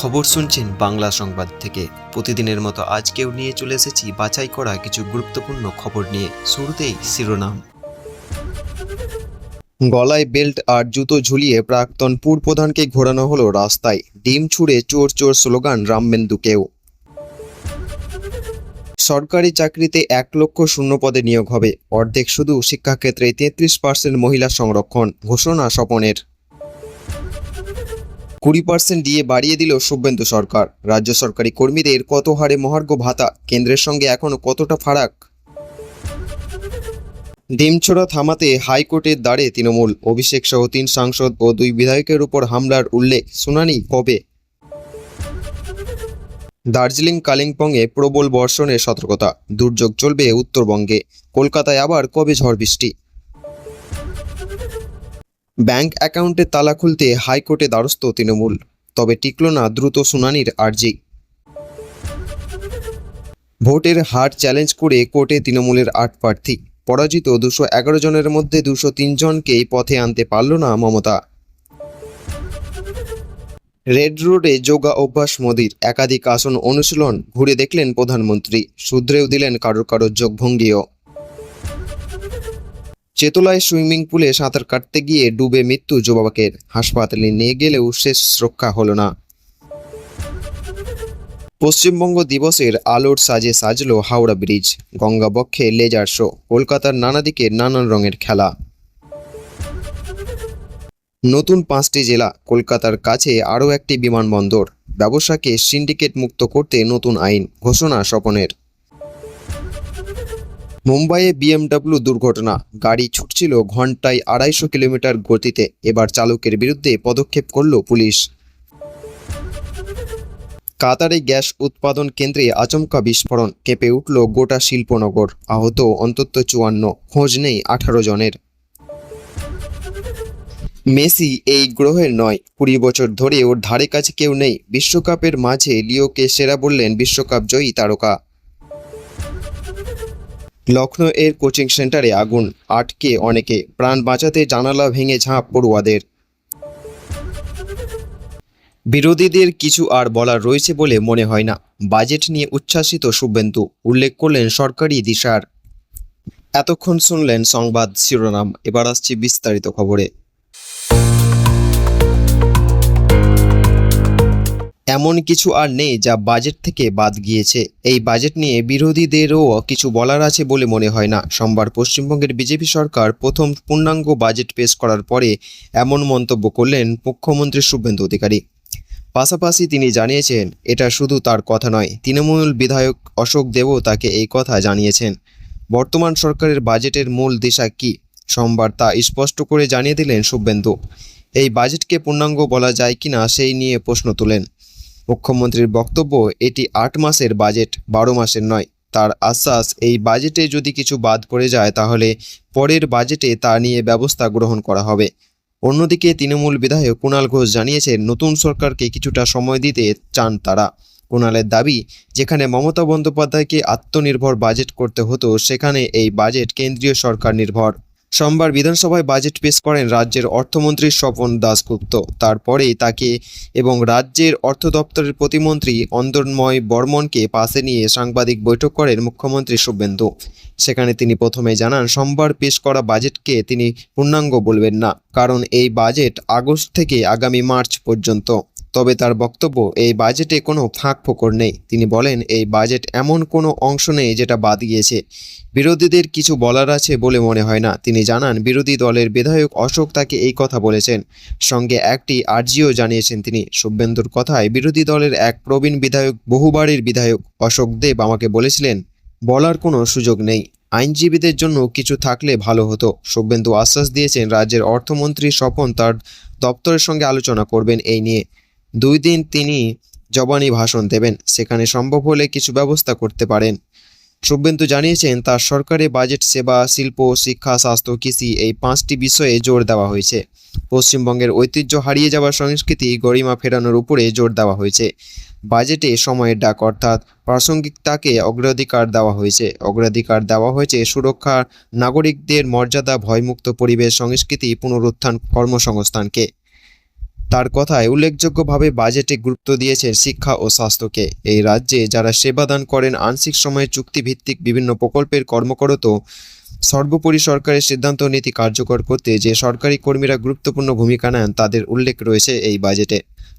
খবর শুনছেন বাংলা সংবাদ থেকে। প্রতিদিনের মতো আজকেও নিয়ে চলে এসেছি বাছাই করা কিছু গুরুত্বপূর্ণ খবর নিয়ে। শুরুতেই শিরোনাম। গলায় বেল্ট আর জুতো ঝুলিয়ে প্রাক্তন পুরপ্রধানকে ঘোরানো হলো রাস্তায়। ডিম ছুঁড়ে চোর চোর স্লোগান রামমেন্দুকেও। সরকারি চাকরিতে 1 লক্ষ শূন্য পদে নিয়োগ হবে। অর্ধেক শুধু শিক্ষাক্ষেত্রে 33% মহিলা সংরক্ষণ ঘোষণা স্বপনের। 20% দিয়ে বাড়িয়ে দিল শুভেন্দু সরকার। রাজ্য সরকারি কর্মীদের কত হারে মহার্ঘ ভাতা, কেন্দ্রের সঙ্গে এখনো কতটা ফারাক। ডিমছোড়া থামাতে হাইকোর্টের দ্বারে তৃণমূল। অভিষেক সহ 3 সাংসদ ও 2 বিধায়কের উপর হামলার উল্লেখ। শুনানি কবে? দার্জিলিং কালিম্পংয়ে প্রবল বর্ষণের সতর্কতা। দুর্যোগ চলবে উত্তরবঙ্গে। কলকাতায় আবার কবে ঝড় বৃষ্টি? ব্যাংক অ্যাকাউন্টে তালা খুলতে হাইকোর্টে দ্বারস্থ তৃণমূল। তবে টিকল না দ্রুত শুনানির আর্জি। ভোটের হার চ্যালেঞ্জ করে কোর্টে তৃণমূলের 8 প্রার্থী। পরাজিত 211 জনের মধ্যে 203 জনকেই পথে আনতে পারল না মমতা। রেড রোডে যোগা অভ্যাস মোদির। একাধিক আসন অনুশীলন ঘুরে দেখলেন প্রধানমন্ত্রী। শুধরেও দিলেন কারোর যোগভঙ্গিও। চেতলায় সুইমিং পুলে সাঁতার কাটতে গিয়ে ডুবে মৃত্যু যুবকের। হাসপাতালে নিয়ে গেলেও শেষ রক্ষা হলো না। পশ্চিমবঙ্গ দিবসের আলোর সাজে সাজলো হাওড়া ব্রিজ। গঙ্গাবক্ষে লেজার শো। কলকাতার নানা দিকে নানান রঙের খেলা। নতুন 5টি জেলা। কলকাতার কাছে আরও একটি বিমানবন্দর। ব্যবসাকে সিন্ডিকেট মুক্ত করতে নতুন আইন ঘোষণা স্বপনের। মুম্বাইয়ে BMW দুর্ঘটনা। গাড়ি ছুটছিল ঘন্টায় 250 কিলোমিটার গতিতে। এবার চালকের বিরুদ্ধে পদক্ষেপ করল পুলিশ। কাতারে গ্যাস উৎপাদন কেন্দ্রে আচমকা বিস্ফোরণ। কেঁপে উঠল গোটা শিল্পনগর। আহত অন্তত 54। খোঁজ নেই 18 জনের। মেসি এই গ্রহের নয়। 20 বছর ধরে ওর ধারে কাছে কেউ নেই। বিশ্বকাপের মাঝে লিওকে সেরা বললেন বিশ্বকাপ জয়ী তারকা। লখনৌ এর কোচিং সেন্টারে আগুন। আটকে অনেকে। প্রাণ বাঁচাতে জানালা ভেঙে ঝাঁপ পড়ুয়াদের। বিরোধীদের কিছু আর বলার রয়েছে বলে মনে হয় না। বাজেট নিয়ে উচ্ছ্বাসিত শুভেন্দু। উল্লেখ করলেন সরকারি দিশার। এতক্ষণ শুনলেন সংবাদ শিরোনাম। এবার আসছি বিস্তারিত খবরে। এমন কিছু আর নেই যা বাজেট থেকে বাদ গিয়েছে। এই বাজেট নিয়ে বিরোধীদেরও কিছু বলার আছে বলে মনে হয় না। সোমবার পশ্চিমবঙ্গের বিজেপি সরকার প্রথম পূর্ণাঙ্গ বাজেট পেশ করার পরে এমন মন্তব্য করলেন মুখ্যমন্ত্রী শুভেন্দু অধিকারী। পাশাপাশি তিনি জানিয়েছেন এটা শুধু তার কথা নয়, তৃণমূল বিধায়ক অশোক দেবও তাকে এই কথা জানিয়েছেন। বর্তমান সরকারের বাজেটের মূল দিশা কী, সোমবার তা স্পষ্ট করে জানিয়ে দিলেন শুভেন্দু। এই বাজেটকে পূর্ণাঙ্গ বলা যায় কিনা সেই নিয়ে প্রশ্ন তোলেন মুখ্যমন্ত্রীর বক্তব্য। এটি 8 মাসের বাজেট, 12 মাসের নয়। তার আশ্বাস, এই বাজেটে যদি কিছু বাদ পড়ে যায় তাহলে পরের বাজেটে তা নিয়ে ব্যবস্থা গ্রহণ করা হবে। অন্যদিকে তৃণমূল বিধায়ক কুণাল ঘোষ জানিয়েছেন নতুন সরকারকে কিছুটা সময় দিতে চান তারা। কুণালের দাবি, যেখানে মমতা বন্দ্যোপাধ্যায়কে আত্মনির্ভর বাজেট করতে হতো সেখানে এই বাজেট কেন্দ্রীয় সরকার নির্ভর। সোমবার বিধানসভায় বাজেট পেশ করেন রাজ্যের অর্থমন্ত্রী স্বপন দাশগুপ্ত। তারপরেই তাকে এবং রাজ্যের অর্থ দপ্তরের প্রতিমন্ত্রী অন্দরময় বর্মনকে পাশে নিয়ে সাংবাদিক বৈঠক করেন মুখ্যমন্ত্রী শুভেন্দু। সেখানে তিনি প্রথমে জানান সোমবার পেশ করা বাজেটকে তিনি পূর্ণাঙ্গ বলবেন না, কারণ এই বাজেট আগস্ট থেকে আগামী মার্চ পর্যন্ত। তবে তার বক্তব্য, এই বাজেটে কোনো ফাঁক ফোকর নেই। তিনি বলেন এই বাজেট এমন কোনো অংশ নেই যেটা বাদ গিয়েছে। বিরোধীদের কিছু বলার আছে বলে মনে হয় না। তিনি জানান বিরোধী দলের বিধায়ক অশোক তাকে এই কথা বলেছেন। সঙ্গে একটি আর্জিও জানিয়েছেন তিনি। শুভেন্দুর কথায়, বিরোধী দলের এক প্রবীণ বিধায়ক, বহুবারের বিধায়ক অশোক দেব আমাকে বলেছিলেন বলার কোনো সুযোগ নেই। আইনজীবীদের জন্য কিছু থাকলে ভালো হতো। শুভেন্দু আশ্বাস দিয়েছেন রাজ্যের অর্থমন্ত্রী স্বপন তার দপ্তরের সঙ্গে আলোচনা করবেন এই নিয়ে। 2 দিন তিনি জবানি ভাষণ দেবেন, সেখানে সম্ভব হলে কিছু ব্যবস্থা করতে পারেন। শুভেন্দু জানিয়েছেন তার সরকারে বাজেট সেবা, শিল্প, শিক্ষা, স্বাস্থ্য, কৃষি এই 5টি বিষয়ে জোর দেওয়া হয়েছে। পশ্চিমবঙ্গের ঐতিহ্য হারিয়ে যাওয়া সংস্কৃতি গরিমা ফেরানোর উপরে জোর দেওয়া হয়েছে। বাজেটে সময়ের ডাক অর্থাৎ প্রাসঙ্গিকতাকে অগ্রাধিকার দেওয়া হয়েছে সুরক্ষা, নাগরিকদের মর্যাদা, ভয়মুক্ত পরিবেশ, সংস্কৃতি পুনরুত্থান, কর্মসংস্থানকে। তার কথায় উল্লেখযোগ্যভাবে বাজেটে গুরুত্ব দিয়েছেন শিক্ষা ও স্বাস্থ্যকে। এই রাজ্যে যারা সেবাদান করেন আংশিক সময়ে চুক্তিভিত্তিক বিভিন্ন প্রকল্পের কর্মরত, সর্বোপরি সরকারের সিদ্ধান্ত নীতি কার্যকর করতে যে সরকারি কর্মীরা গুরুত্বপূর্ণ ভূমিকা নেন তাদের উল্লেখ রয়েছে এই বাজেটে।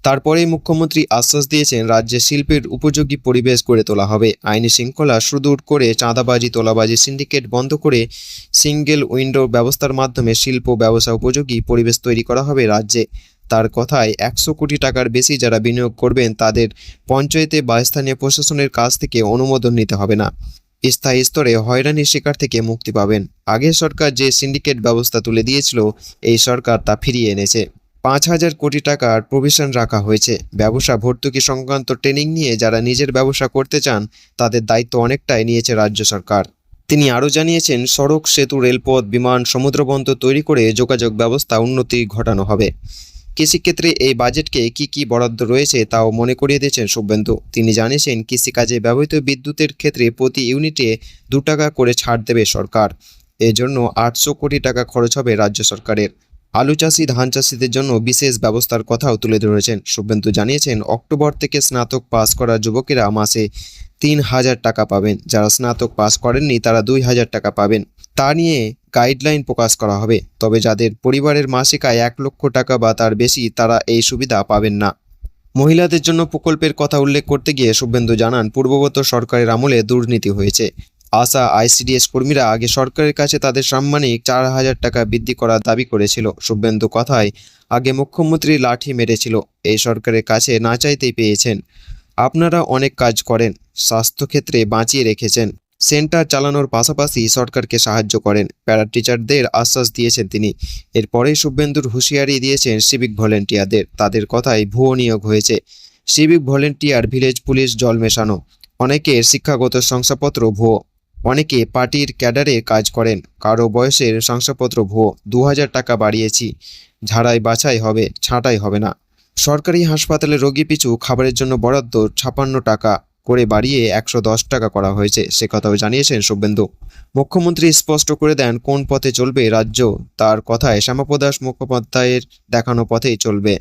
তারপরেই মুখ্যমন্ত্রী আশ্বাস দিয়েছেন রাজ্যে শিল্পের উপযোগী পরিবেশ গড়ে তোলা হবে, আইনি শৃঙ্খলা সুদূর করে চাঁদাবাজি তোলাবাজি সিন্ডিকেট বন্ধ করে সিঙ্গেল উইন্ডো ব্যবস্থার মাধ্যমে শিল্প ব্যবসা উপযোগী পরিবেশ তৈরি করা হবে রাজ্যে। তার কথায় 100 কোটি টাকার বেশি যারা বিনিয়োগ করবেন তাদের পঞ্চায়েতে বা স্থানীয় প্রশাসনের কাছ থেকে অনুমোদন নিতে হবে না, স্থায়ী স্তরে হয়রানির শিকার থেকে মুক্তি পাবেন। আগের সরকার যে সিন্ডিকেট ব্যবস্থা তুলে দিয়েছিল এই সরকার তা ফিরিয়ে এনেছে। 5,000 কোটি টাকার প্রভিশন রাখা হয়েছে। ব্যবসা ভর্তুকি সংক্রান্ত ট্রেনিং নিয়ে যারা নিজের ব্যবসা করতে চান তাদের দায়িত্ব অনেকটাই নিয়েছে রাজ্য সরকার। তিনি আরও জানিয়েছেন সড়ক, সেতু, রেলপথ, বিমান, সমুদ্রবন্দর তৈরি করে যোগাযোগ ব্যবস্থা উন্নতি ঘটানো হবে। কৃষিক্ষেত্রে এই বাজেটকে কি বরাদ্দ রয়েছে তাও মনে করিয়ে দিয়েছেন শুভেন্দু। তিনি জানিয়েছেন কৃষিকাজে ব্যবহৃত বিদ্যুতের ক্ষেত্রে প্রতি ইউনিটে 2 টাকা করে ছাড় দেবে সরকার। এজন্য 800 কোটি টাকা খরচ হবে রাজ্য সরকারের। আলু চাষি, ধান চাষিদের জন্য বিশেষ ব্যবস্থার কথাও তুলে ধরেছেন শুভেন্দু। জানিয়েছেন অক্টোবর থেকে স্নাতক পাস করা যুবকেরা মাসে 3,000 টাকা পাবেন, যারা স্নাতক পাস করেননি তারা 2,000 টাকা পাবেন। তা নিয়ে গাইডলাইন প্রকাশ করা হবে, তবে যাদের পরিবারের মাসিক আয় 1 লক্ষ টাকা বা তার বেশি তারা এই সুবিধা পাবেন না। মহিলাদের জন্য প্রকল্পের কথা উল্লেখ করতে গিয়ে শুভেন্দু জানান পূর্বগত সরকারের আমলে দুর্নীতি হয়েছে। আশা, আইসিডিএস কর্মীরা আগে সরকারের কাছে তাদের সাম্মানিক 4,000 টাকা বৃদ্ধি করার দাবি করেছিল। শুভেন্দু কথায় আগে মুখ্যমন্ত্রী লাঠি মেরেছিল, এই সরকারের কাছে না চাইতেই পেয়েছেন। আপনারা অনেক কাজ করেন, স্বাস্থ্যক্ষেত্রে বাঁচিয়ে রেখেছেন, সেন্টার চালানোর পাশাপাশি সরকারকে সাহায্য করেন, প্যারা টিচারদের আশ্বাস দিয়েছেন তিনি। এরপরেই শুভেন্দুর হুঁশিয়ারি দিয়েছেন সিভিক ভলেন্টিয়ারদের। তাদের কথায় ভুয়ো নিয়োগ হয়েছে। সিভিক ভলেন্টিয়ার, ভিলেজ পুলিশ জল মেশানো। অনেকের শিক্ষাগত শংসাপত্র ভুয়ো, অনেকে পার্টির ক্যাডারে কাজ করেন, কারো বয়সের শংসাপত্র ভুয়ো। 2,000 টাকা বাড়িয়েছি, ঝাড়াই বাছাই হবে, ছাঁটাই হবে না। সরকারি হাসপাতালে রোগী পিছু খাবারের জন্য বরাদ্দ 56 টাকা করে বাড়িয়ে 110 টাকা করা হয়েছে, সে কথাও জানিয়েছেন শুভেন্দু। মুখ্যমন্ত্রী স্পষ্ট করে দেন কোন পথে চলবে রাজ্য। তার কথায় শ্যামাপ্রসাদ মুখোপাধ্যায়ের দেখানো পথেই চলবে।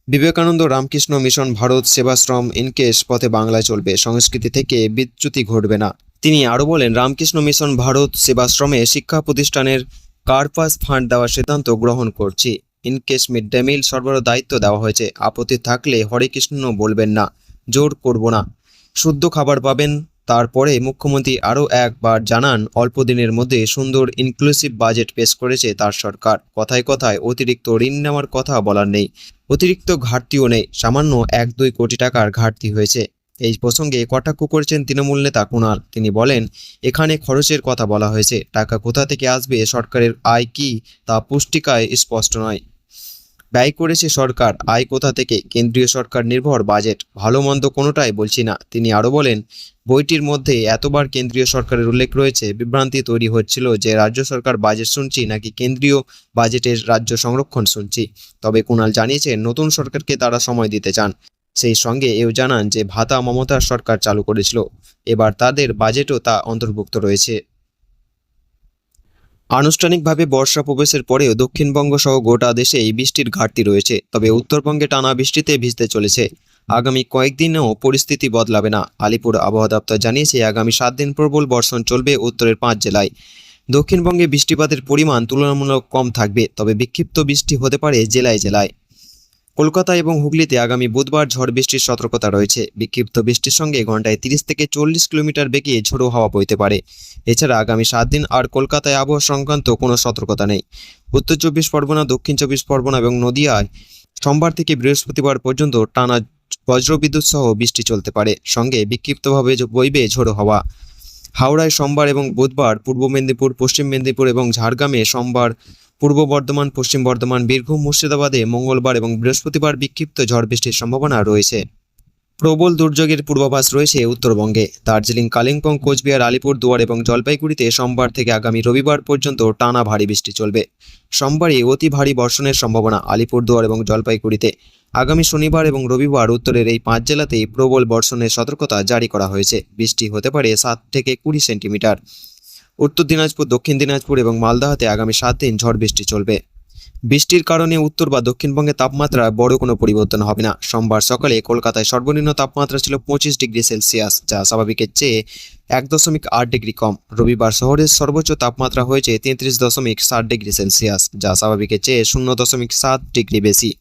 বিবেকানন্দ রামকৃষ্ণ মিশন ভারত সেবাশ্রম ইনকেশ পথে বাংলায় চলবে, সংস্কৃতি থেকে বিচ্যুতি ঘটবে না। তিনি আরও বলেন রামকৃষ্ণ মিশন ভারত সেবাশ্রমে শিক্ষা প্রতিষ্ঠানের কার্পাস ফান্ড দেওয়ার সিদ্ধান্ত গ্রহণ করছি। ইনকেশ মিড ডে মিল সরবরাহ দায়িত্ব দেওয়া হয়েছে। আপত্তি থাকলে হরে কৃষ্ণ বলবেন না, জোর করব না, শুদ্ধ খাবার পাবেন। তারপরে মুখ্যমন্ত্রী আরও একবার জানান অল্প দিনের মধ্যে সুন্দর ইনক্লুসিভ বাজেট পেশ করেছে তার সরকার। কথায় কথায় অতিরিক্ত ঋণ নেওয়ার কথা বলার নেই, অতিরিক্ত ঘাটতিও নেই, সামান্য 1-2 কোটি টাকার ঘাটতি হয়েছে। এই প্রসঙ্গে কটাক্ষ করেছেন তৃণমূল নেতা কুণাল। তিনি বলেন এখানে খরচের কথা বলা হয়েছে, টাকা কোথা থেকে আসবে, সরকারের আয় কি তা পুস্তিকায় স্পষ্ট নয়। ব্যয় করেছে সরকার, আয় কোথা থেকে, কেন্দ্রীয় সরকার নির্ভর বাজেট, ভালো মন্দ কোনোটাই বলছি না। তিনি আরও বলেন বইটির মধ্যে এতবার কেন্দ্রীয় সরকারের উল্লেখ রয়েছে, বিভ্রান্তি তৈরি হচ্ছিল যে রাজ্য সরকার বাজেট শুনছি নাকি কেন্দ্রীয় বাজেটের রাজ্য সংরক্ষণ শুনছি। তবে কুণাল জানিয়েছেন নতুন সরকারকে তারা সময় দিতে চান। সেই সঙ্গে এও জানান যে ভাতা মমতার সরকার চালু করেছিল, এবার তাদের বাজেটও তা অন্তর্ভুক্ত রয়েছে। আনুষ্ঠানিকভাবে বর্ষা প্রবেশের পরেও দক্ষিণবঙ্গ সহ গোটা দেশেই বৃষ্টির ঘাটতি রয়েছে, তবে উত্তরবঙ্গে টানা বৃষ্টিতে ভিজতে চলেছে। আগামী কয়েকদিনেও পরিস্থিতি বদলাবে না। আলিপুর আবহাওয়া দপ্তর জানিয়েছে আগামী 7 দিন প্রবল বর্ষণ চলবে উত্তরের 5 জেলায়। দক্ষিণবঙ্গে বৃষ্টিপাতের পরিমাণ তুলনামূলক কম থাকবে, তবে বিক্ষিপ্ত বৃষ্টি হতে পারে জেলায় জেলায়। কলকাতা এবং হুগলিতে আগামী বুধবার ঝড় বৃষ্টির সতর্কতা রয়েছে। বিক্ষিপ্ত বৃষ্টির সঙ্গে ঘন্টায় 30 থেকে 40 কিলোমিটার বেগে ঝোড়ো হাওয়া বইতে পারে। এছাড়া আগামী 7 দিন আর কলকাতায় আবহাওয়া সংক্রান্ত কোনো সতর্কতা নেই। উত্তর 24 পরগনা, দক্ষিণ 24 পরগনা এবং নদিয়ায় সোমবার থেকে বৃহস্পতিবার পর্যন্ত টানা বজ্রবিদ্যুৎ সহ বৃষ্টি চলতে পারে, সঙ্গে বিক্ষিপ্তভাবে বইবে ঝোড়ো হাওয়া। হাওড়ায় সোমবার এবং বুধবার, পূর্ব মেদিনীপুর, পশ্চিম মেদিনীপুর এবং ঝাড়গ্রামে সোমবার, পূর্ব বর্ধমান, পশ্চিম বর্ধমান, বীরভূম, মুর্শিদাবাদে মঙ্গলবার এবং বৃহস্পতিবার বিক্ষিপ্ত ঝড় বৃষ্টির সম্ভাবনা রয়েছে। প্রবল দুর্যোগের পূর্বাভাস রয়েছে উত্তরবঙ্গে। দার্জিলিং, কালিম্পং, কোচবিহার, আলিপুরদুয়ার এবং জলপাইগুড়িতে সোমবার থেকে আগামী রবিবার পর্যন্ত টানা ভারী বৃষ্টি চলবে। সোমবারই অতি ভারী বর্ষণের সম্ভাবনা আলিপুরদুয়ার এবং জলপাইগুড়িতে। আগামী শনিবার এবং রবিবার উত্তরের এই 5 জেলাতেই প্রবল বর্ষণের সতর্কতা জারি করা হয়েছে। বৃষ্টি হতে পারে 7 থেকে 20 সেন্টিমিটার। উত্তর দিনাজপুর, দক্ষিণ দিনাজপুর এবং মালদাতে আগামী 7 দিন ঝড় বৃষ্টি চলবে। বৃষ্টির কারণে উত্তর বা দক্ষিণবঙ্গে তাপমাত্রায় বড় কোনো পরিবর্তন হবে না। সোমবার সকালে কলকাতায় সর্বনিম্ন তাপমাত্রা ছিল 25°C, যা স্বাভাবিকের চেয়ে 1.8 ডিগ্রি কম। রবিবার শহরের সর্বোচ্চ তাপমাত্রা হয়েছে 33.7°C, যা স্বাভাবিকের চেয়ে 0.7 ডিগ্রি বেশি।